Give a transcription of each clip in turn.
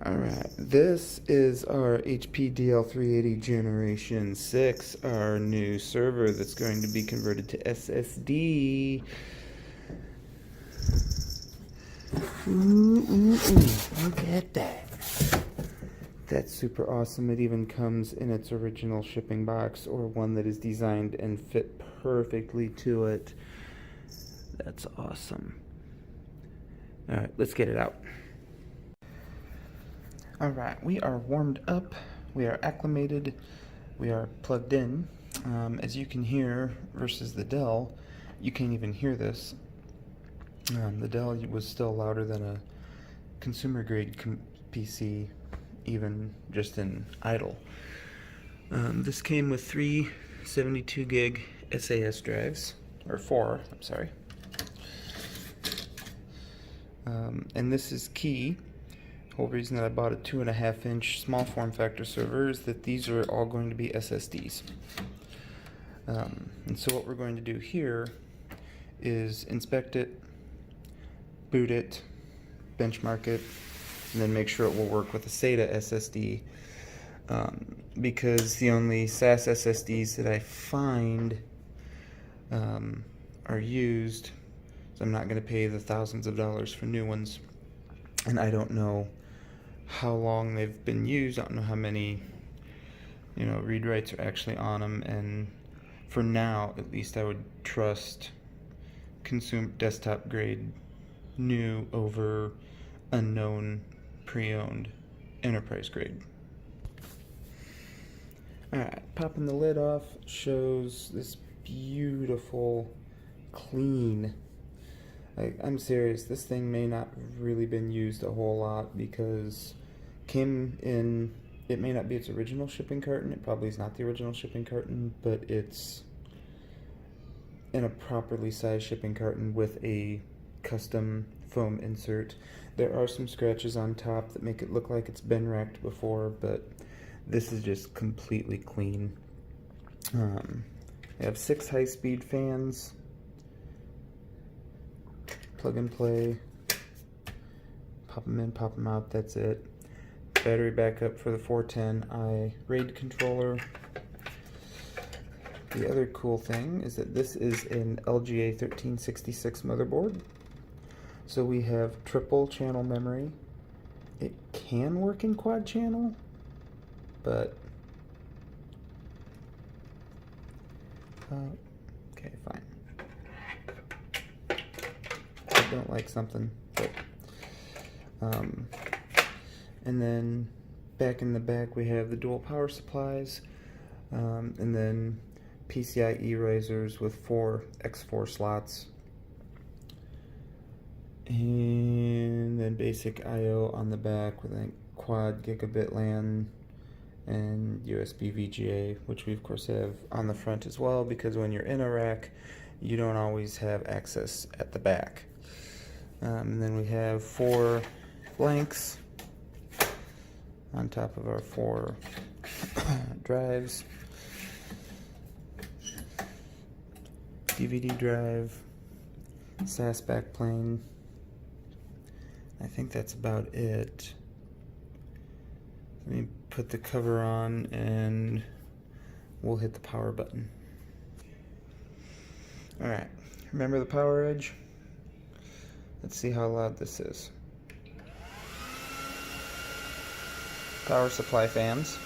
Alright, this is our HP DL380 Generation 6, our new server that's going to be converted to SSD. Look at that. That's super awesome. It even comes in its original shipping box, or one that is designed and fit perfectly to it. That's awesome. Alright, let's get it out. Alright, we are warmed up, we are acclimated, we are plugged in. As you can hear, versus the Dell, you can't even hear this. The Dell was still louder than a consumer grade PC, even just in idle. This came with 3 72 gig SAS drives, or 4, I'm sorry. And this is key. The whole reason that I bought a 2.5 inch small form factor server is that these are all going to be SSDs. And so what we're going to do here is inspect it, boot it, benchmark it, and then make sure it will work with a SATA SSD. Because the only SAS SSDs that I find are used, so I'm not going to pay the thousands of dollars for new ones. And I don't know how long they've been used. I don't know how many, read writes are actually on them. And for now, at least, I would trust desktop grade new over unknown pre-owned enterprise grade. Alright, popping the lid off shows this beautiful, clean. I'm serious, this thing may not really been used a whole lot because it may not be its original shipping carton. It probably is not the original shipping carton, but it's in a properly sized shipping carton with a custom foam insert. There are some scratches on top that make it look like it's been racked before, but this is just completely clean. I have 6 high-speed fans. Plug and play. Pop them in, pop them out, that's it. Battery backup for the 410i RAID controller. The other cool thing is that this is an LGA 1366 motherboard. So we have triple channel memory. It can work in quad channel, but okay, fine. I don't like something, but and then back in the back we have the dual power supplies, and then PCIe risers with 4 X4 slots, and then basic I/O on the back with a quad gigabit LAN and USB VGA, which we of course have on the front as well, because when you're in a rack you don't always have access at the back. And then we have 4 blanks on top of our 4 drives. DVD drive, SAS backplane. I think that's about it. Let me put the cover on and we'll hit the power button. Alright, remember the power edge? Let's see how loud this is. Power supply fans.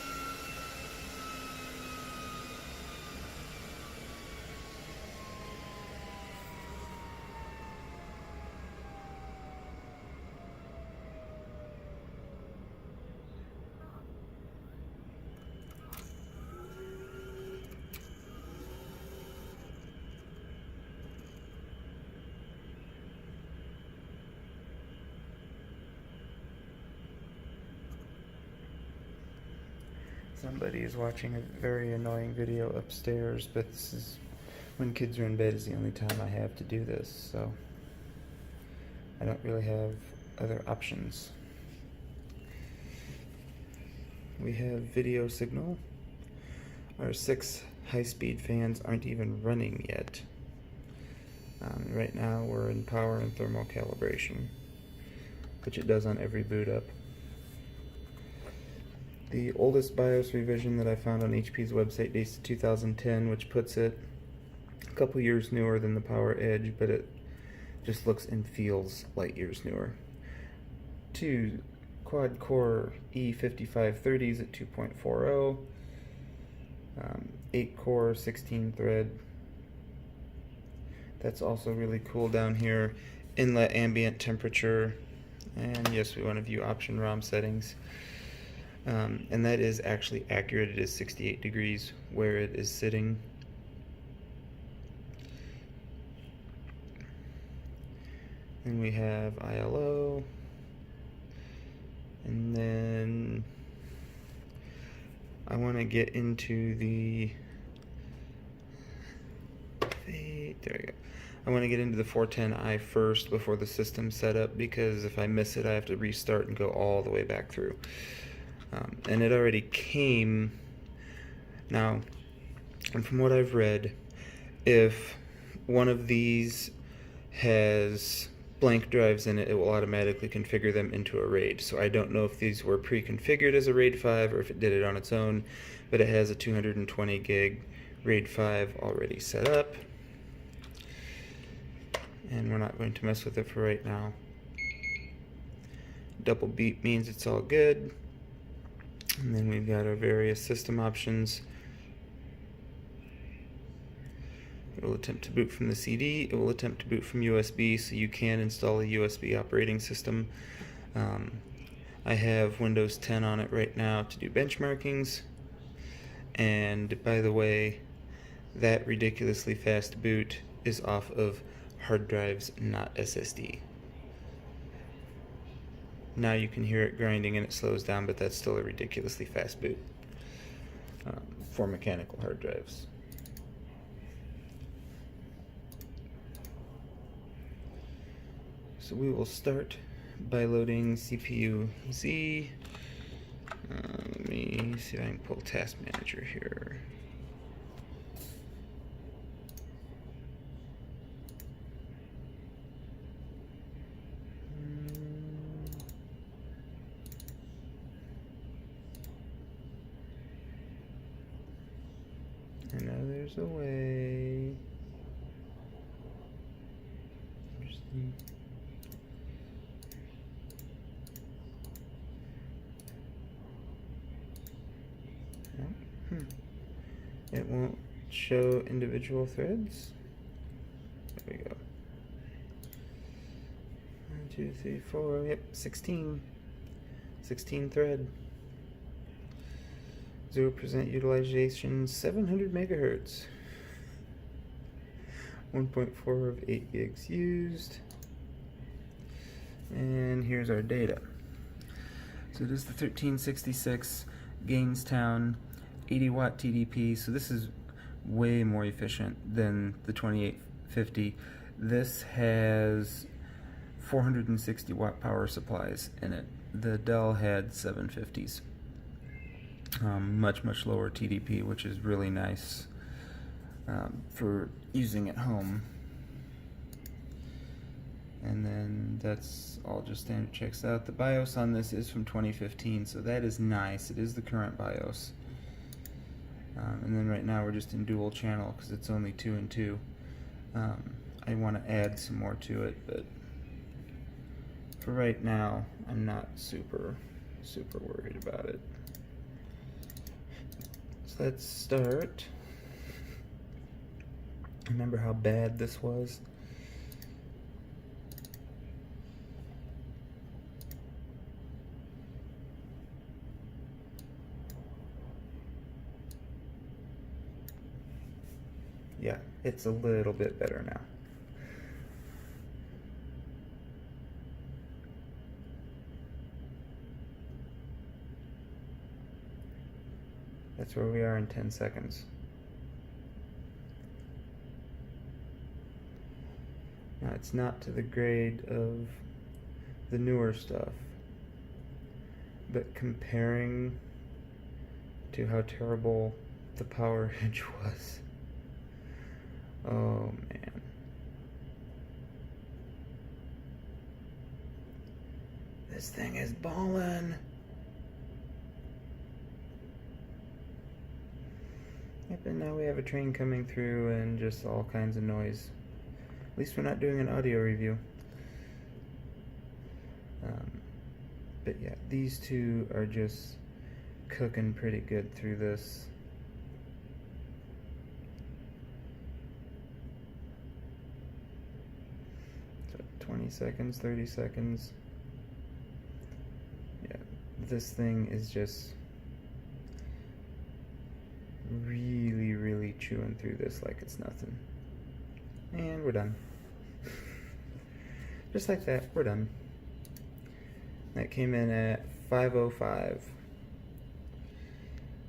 Somebody is watching a very annoying video upstairs, but this is when kids are in bed is the only time I have to do this, so I don't really have other options. We have video signal. Our 6 high-speed fans aren't even running yet. Right now we're in power and thermal calibration, which it does on every boot up. The oldest BIOS revision that I found on HP's website dates to 2010, which puts it a couple years newer than the Power Edge, but it just looks and feels light years newer. 2 quad-core E5530s at 2.40, 8-core, 16-thread. That's also really cool down here. Inlet ambient temperature, and yes, we want to view option ROM settings. And that is actually accurate. It is 68 degrees where it is sitting. And we have ILO, and then I want to get into the there we go. I want to get into the 410i first before the system's set up, because if I miss it I have to restart and go all the way back through. And it already came now, and from what I've read, if one of these has blank drives in it, it will automatically configure them into a RAID. So I don't know if these were pre-configured as a RAID 5 or if it did it on its own, but it has a 220 gig RAID 5 already set up, and we're not going to mess with it for right now. Double beep means it's all good. And then we've got our various system options. It will attempt to boot from the CD. It will attempt to boot from USB, so you can install a USB operating system. I have Windows 10 on it right now to do benchmarkings. And by the way, that ridiculously fast boot is off of hard drives, not SSD. Now you can hear it grinding and it slows down, but that's still a ridiculously fast boot for mechanical hard drives. So we will start by loading CPU Z. Let me see if I can pull Task Manager here. I know there's a way. It won't show individual threads. There we go. 1, 2, 3, 4. Yep, 16. 16 thread. 0% utilization, 700 megahertz. 1.4 of 8 gigs used. And here's our data. So this is the 1366 Gainestown 80 watt TDP. So this is way more efficient than the 2850. This has 460 watt power supplies in it. The Dell had 750s. Much lower TDP, which is really nice for using at home. And then that's all just standard checks out. The BIOS on this is from 2015, so that is nice. It is the current BIOS. And then right now we're just in dual channel because it's only 2 and 2. I want to add some more to it, but for right now I'm not super worried about it. So let's start. Remember how bad this was? Yeah, it's a little bit better now. That's where we are in 10 seconds. Now, it's not to the grade of the newer stuff, but comparing to how terrible the Power Edge was, oh man. This thing is ballin'. and now we have a train coming through and just all kinds of noise. At least we're not doing an audio review. But yeah, these two are just cooking pretty good through this. So 20 seconds, 30 seconds. Yeah, this thing is just really chewing through this like it's nothing. And we're done. Just like that, we're done. That came in at 505,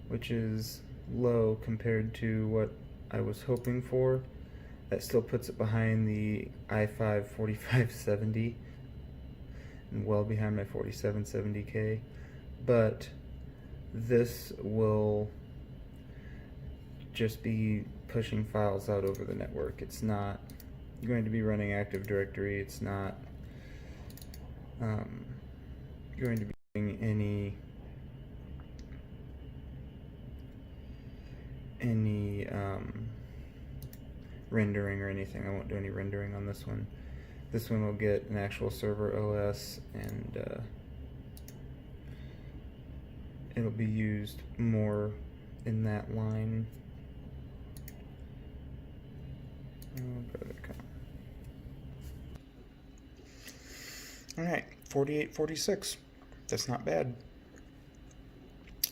which is low compared to what I was hoping for. That still puts it behind the i5 4570 and well behind my 4770K, but this will just be pushing files out over the network. It's not going to be running Active Directory. It's not going to be doing any rendering or anything. I won't do any rendering on this one. This one will get an actual server OS, and it'll be used more in that line. Alright, 4846. That's not bad.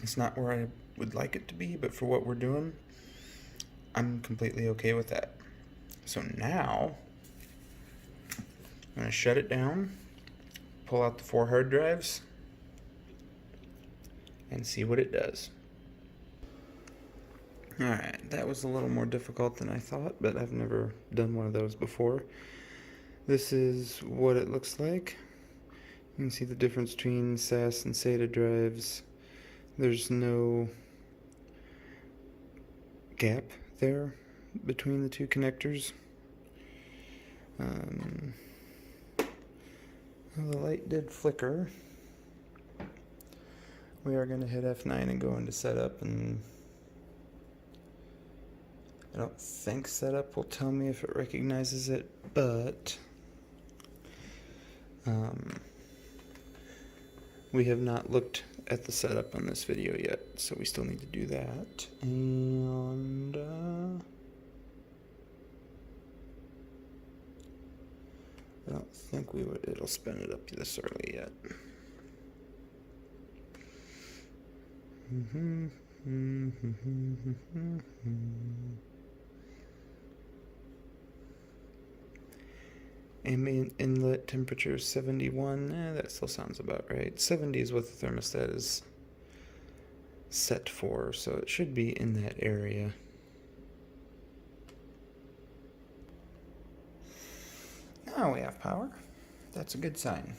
It's not where I would like it to be, but for what we're doing, I'm completely okay with that. So now, I'm going to shut it down, pull out the 4 hard drives, and see what it does. Alright, that was a little more difficult than I thought, but I've never done one of those before. This is what it looks like. You can see the difference between SAS and SATA drives. There's no gap there between the two connectors. The light did flicker. We are going to hit F9 and go into setup, and I don't think setup will tell me if it recognizes it, but we have not looked at the setup on this video yet, so we still need to do that. And I don't think it'll spin it up this early yet. Ambient inlet temperature 71. That still sounds about right. 70 is what the thermostat is set for, so it should be in that area. Now we have power. That's a good sign.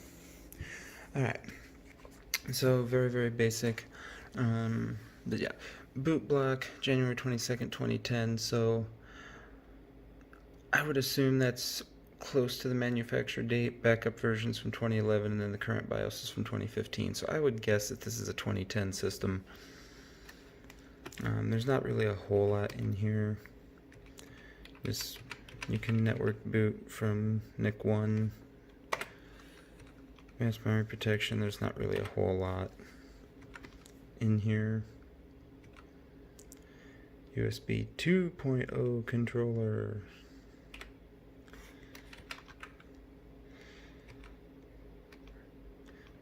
Alright. So very basic. But yeah. Boot block, January 22nd, 2010. So I would assume that's close to the manufacturer date. Backup versions from 2011, and then the current BIOS is from 2015. So I would guess that this is a 2010 system. There's not really a whole lot in here. You can network boot from NIC 1. Advanced memory protection. There's not really a whole lot in here. USB 2.0 controller.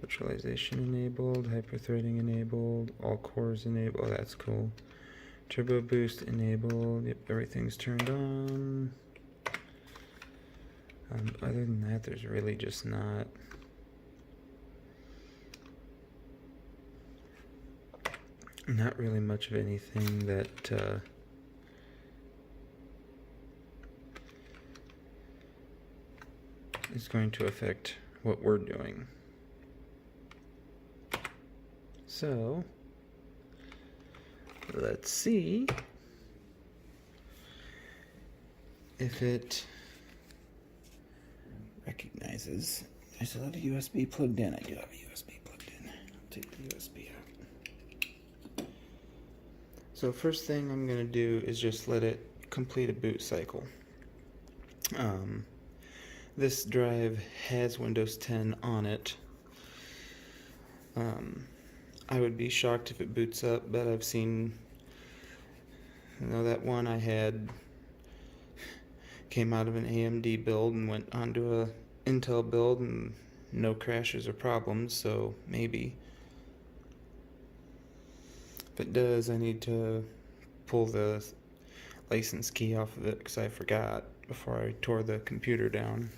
Virtualization enabled, hyperthreading enabled, all cores enabled. Oh, that's cool. Turbo boost enabled. Yep, everything's turned on. Other than that, there's really just not really much of anything that is going to affect what we're doing. So let's see if it recognizes. I still have a USB plugged in. I do have a USB plugged in. I'll take the USB out. So first thing I'm going to do is just let it complete a boot cycle. This drive has Windows 10 on it. I would be shocked if it boots up, but I've seen, that one I had came out of an AMD build and went onto a Intel build and no crashes or problems, so maybe. If it does, I need to pull the license key off of it because I forgot before I tore the computer down.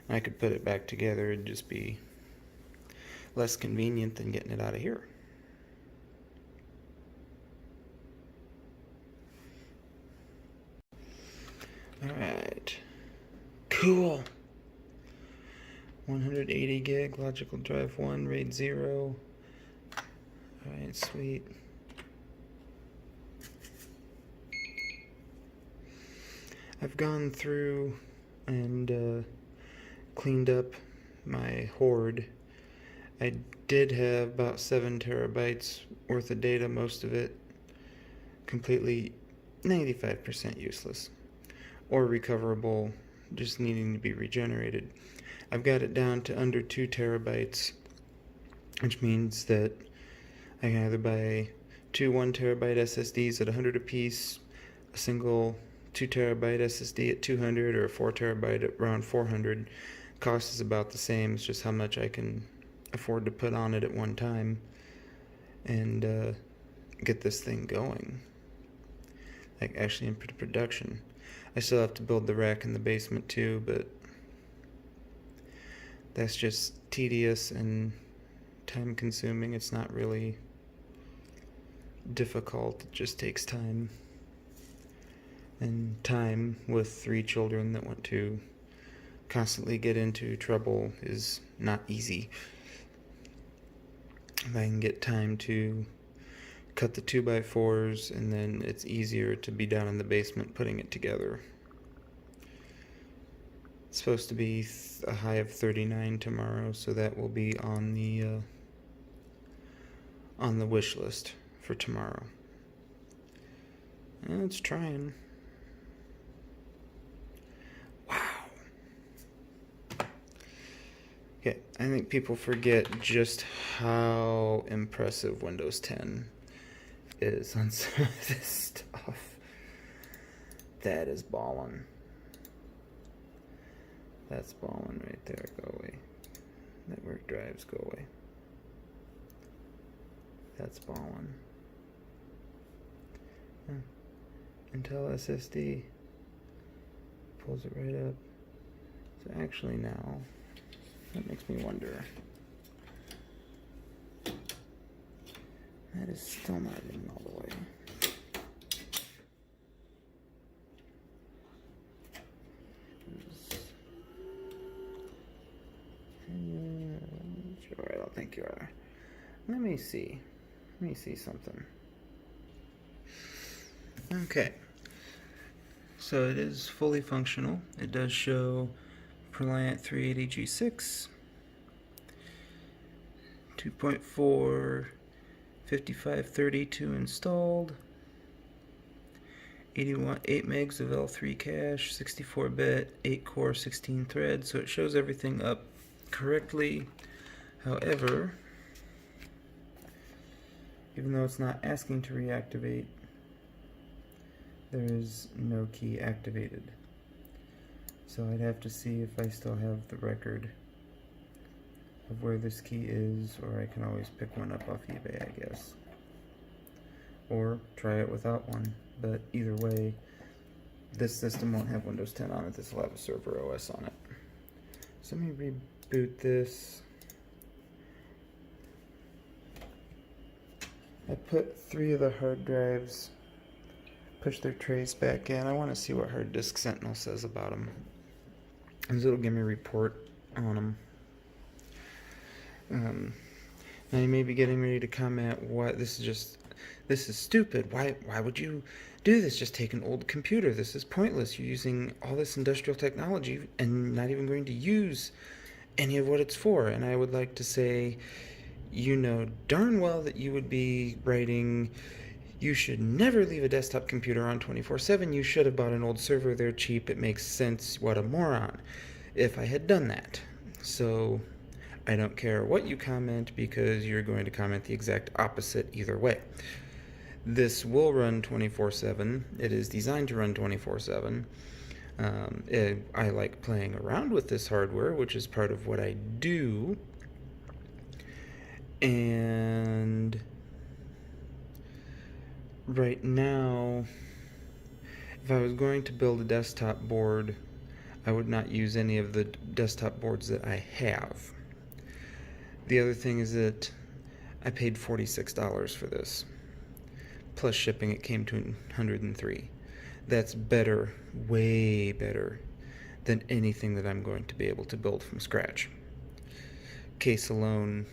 And I could put it back together. It'd just be less convenient than getting it out of here. Alright. Cool. 180 gig, logical drive 1, RAID 0. Alright, sweet. I've gone through and cleaned up my hoard. I did have about 7 terabytes worth of data, most of it completely 95% useless or recoverable, just needing to be regenerated. I've got it down to under 2 terabytes, which means that I can either buy 2 1 terabyte SSDs at 100 apiece, a single 2 terabyte SSD at 200, or a 4 terabyte at around 400. Cost is about the same, it's just how much I can afford to put on it at one time and get this thing going, like actually in production. I still have to build the rack in the basement too, but that's just tedious and time consuming. It's not really difficult, it just takes time. And time with 3 children that want to constantly get into trouble is not easy. If I can get time to cut the 2x4s, and then it's easier to be down in the basement putting it together. It's supposed to be a high of 39 tomorrow, so that will be on the wish list for tomorrow. And it's trying. Okay, I think people forget just how impressive Windows 10 is on some of this stuff. That is ballin'. That's ballin' right there. Go away. Network drives, go away. That's ballin'. Intel SSD. Pulls it right up. So actually now, that makes me wonder. That is still not in all the way. Sure, I don't think you are. Let me see. Let me see something. Okay. So it is fully functional. It does show Proliant 380G6, 2.4, 5532 installed, 8 megs of L3 cache, 64-bit, 8-core, 16 threads. So it shows everything up correctly. However, even though it's not asking to reactivate, there is no key activated. So I'd have to see if I still have the record of where this key is, or I can always pick one up off eBay, I guess. Or try it without one. But either way, this system won't have Windows 10 on it. This will have a server OS on it. So let me reboot this. I put 3 of the hard drives, push their trays back in. I want to see what Hard Disk Sentinel says about them, because it'll give me a report on them. Now you may be getting ready to comment, "What? This is stupid. Why would you do this? Just take an old computer. This is pointless. You're using all this industrial technology and not even going to use any of what it's for." And I would like to say, you know darn well that you would be writing You should never leave a desktop computer on 24/7. You should have bought an old server. They're cheap. It makes sense. What a moron. If I had done that. So I don't care what you comment because you're going to comment the exact opposite either way. This will run 24/7. It is designed to run 24/7. I like playing around with this hardware, which is part of what I do. And right now, if I was going to build a desktop board, I would not use any of the desktop boards that I have. The other thing is that I paid $46 for this. Plus shipping, it came to $103. That's better, way better, than anything that I'm going to be able to build from scratch. Case alone,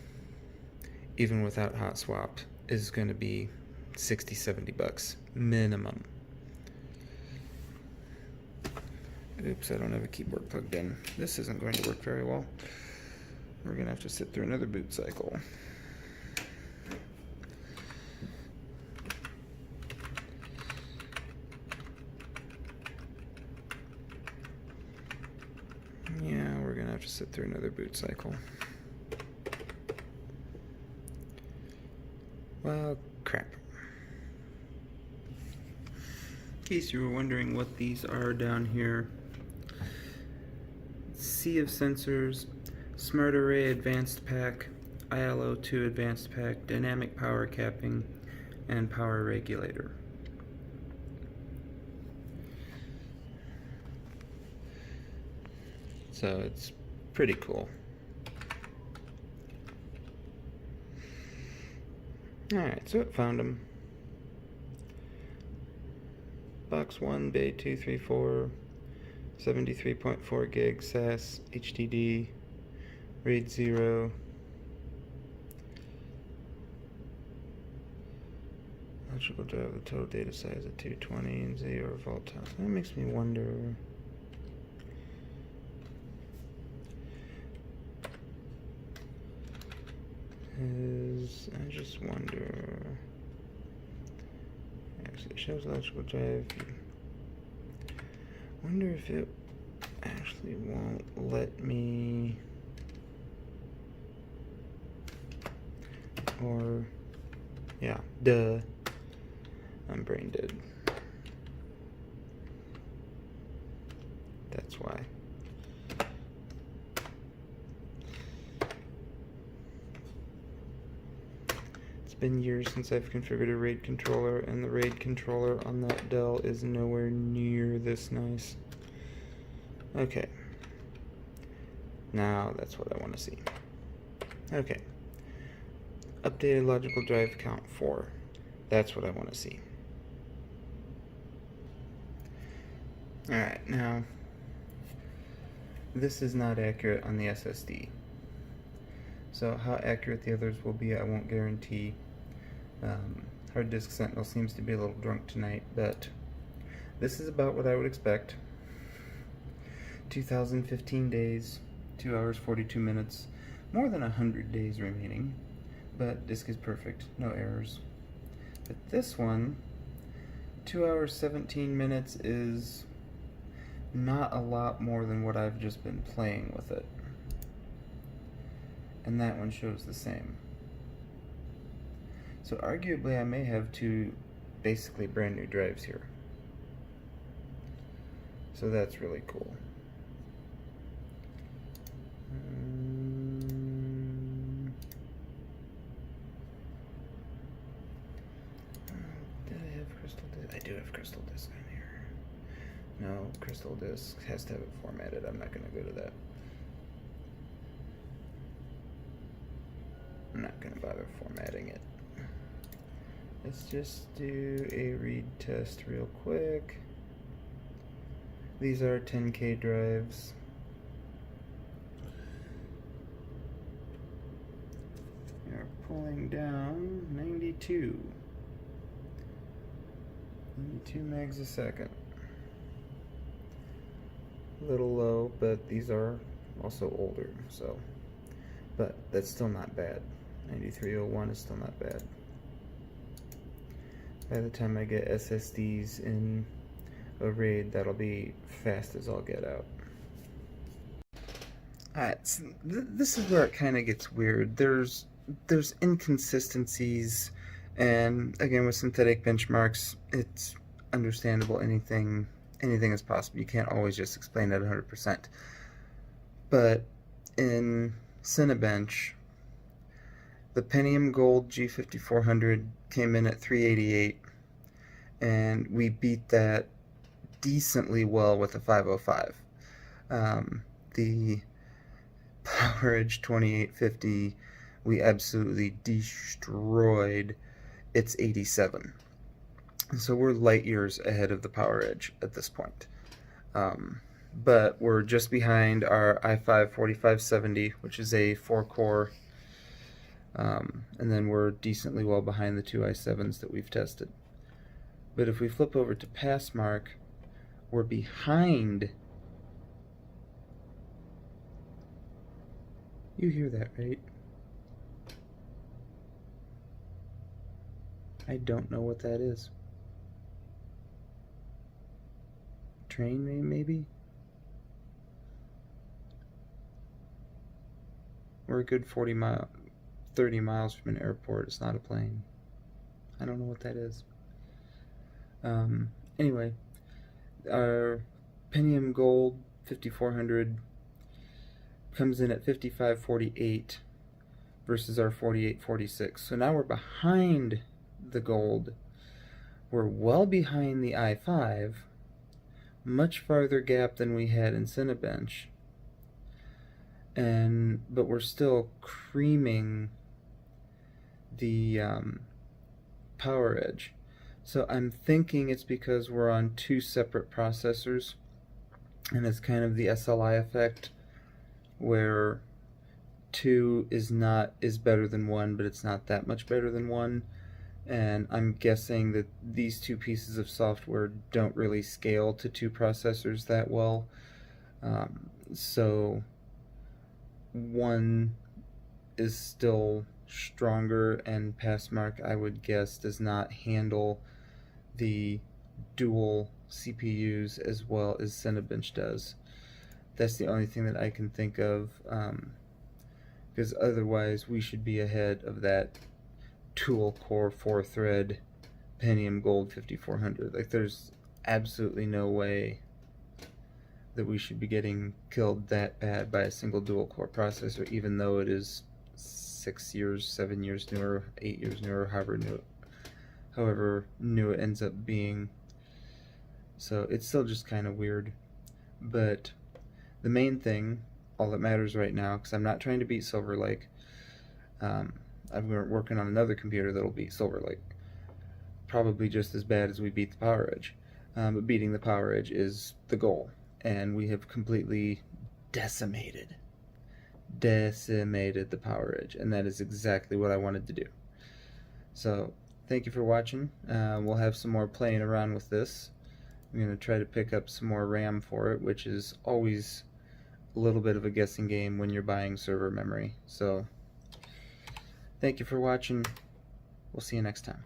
even without hot swap, is going to be $60-70 minimum. Oops, I don't have a keyboard plugged in. This isn't going to work very well. We're going to have to sit through another boot cycle. Yeah, we're going to have to sit through another boot cycle. Well, crap. In case you were wondering what these are down here, Sea of Sensors, Smart Array Advanced Pack, ILO2 Advanced Pack, Dynamic Power Capping, and Power Regulator. So it's pretty cool. Alright, so it found them. Box 1, Bay 234, 73.4 gig SAS, HDD, RAID 0. Electrical drive, the total data size of 220 and 0 volt time. That makes me wonder. I just wonder. Actually, it shows electrical drive. Wonder if it actually won't let me. Or, yeah, duh. I'm brain dead. That's why. It's been years since I've configured a RAID controller, and the RAID controller on that Dell is nowhere near this nice. Okay. Now that's what I want to see. Okay. Updated logical drive count 4. That's what I want to see. Alright, now this is not accurate on the SSD. So how accurate the others will be, I won't guarantee. Hard Disk Sentinel seems to be a little drunk tonight, but this is about what I would expect. 2015 days, 2 hours 42 minutes, more than 100 days remaining, but disk is perfect, no errors. But this one, 2 hours 17 minutes is not a lot more than what I've just been playing with it. And that one shows the same. So arguably I may have two basically brand new drives here. So that's really cool. Did I have Crystal Disk? I do have Crystal Disk on here. No, Crystal Disk has to have it formatted. I'm not going to go to that. I'm not going to bother formatting it. Let's just do a read test real quick. These are 10K drives. We are pulling down 92 megs a second. A little low, but these are also older, so. But that's still not bad. 9301 is still not bad. By the time I get SSDs in a RAID, that'll be fast as all get out. Alright, so this is where it kind of gets weird. There's inconsistencies, and again with synthetic benchmarks, it's understandable. Anything is possible. You can't always just explain it 100%. But in Cinebench, the Pentium Gold G5400 came in at 388, and we beat that decently well with a 505. The PowerEdge 2850, we absolutely destroyed its 87. And so we're light years ahead of the PowerEdge at this point. But we're just behind our i5 4570, which is a 4-core, and then we're decently well behind the two i7s that we've tested. But if we flip over to Passmark, we're behind. You hear that, right? I don't know what that is. Train, maybe? We're a good 30 miles from an airport. It's not a plane. I don't know what that is. Anyway, our Pentium Gold 5400 comes in at 5548 versus our 4846. So now we're behind the Gold. We're well behind the i5, much farther gap than we had in Cinebench. But we're still creaming the PowerEdge. So I'm thinking it's because we're on two separate processors, and it's kind of the SLI effect, where 2 is better than 1, but it's not that much better than 1. And I'm guessing that these two pieces of software don't really scale to two processors that well. So 1 is still stronger, and Passmark, I would guess, does not handle the dual CPUs as well as Cinebench does. That's the only thing that I can think of, because otherwise we should be ahead of that dual core 4-thread Pentium Gold 5400. Like, there's absolutely no way that we should be getting killed that bad by a single dual core processor, even though it is 6 years, 7 years newer, 8 years newer, however new it ends up being. So it's still just kind of weird. But the main thing, all that matters right now, because I'm not trying to beat Silver Lake, I'm working on another computer that'll beat Silver Lake, probably just as bad as we beat the PowerEdge. But beating the PowerEdge is the goal, and we have completely decimated the PowerEdge, and that is exactly what I wanted to do. So thank you for watching. We'll have some more playing around with this. I'm going to try to pick up some more RAM for it, which is always a little bit of a guessing game when you're buying server memory. So thank you for watching. We'll see you next time.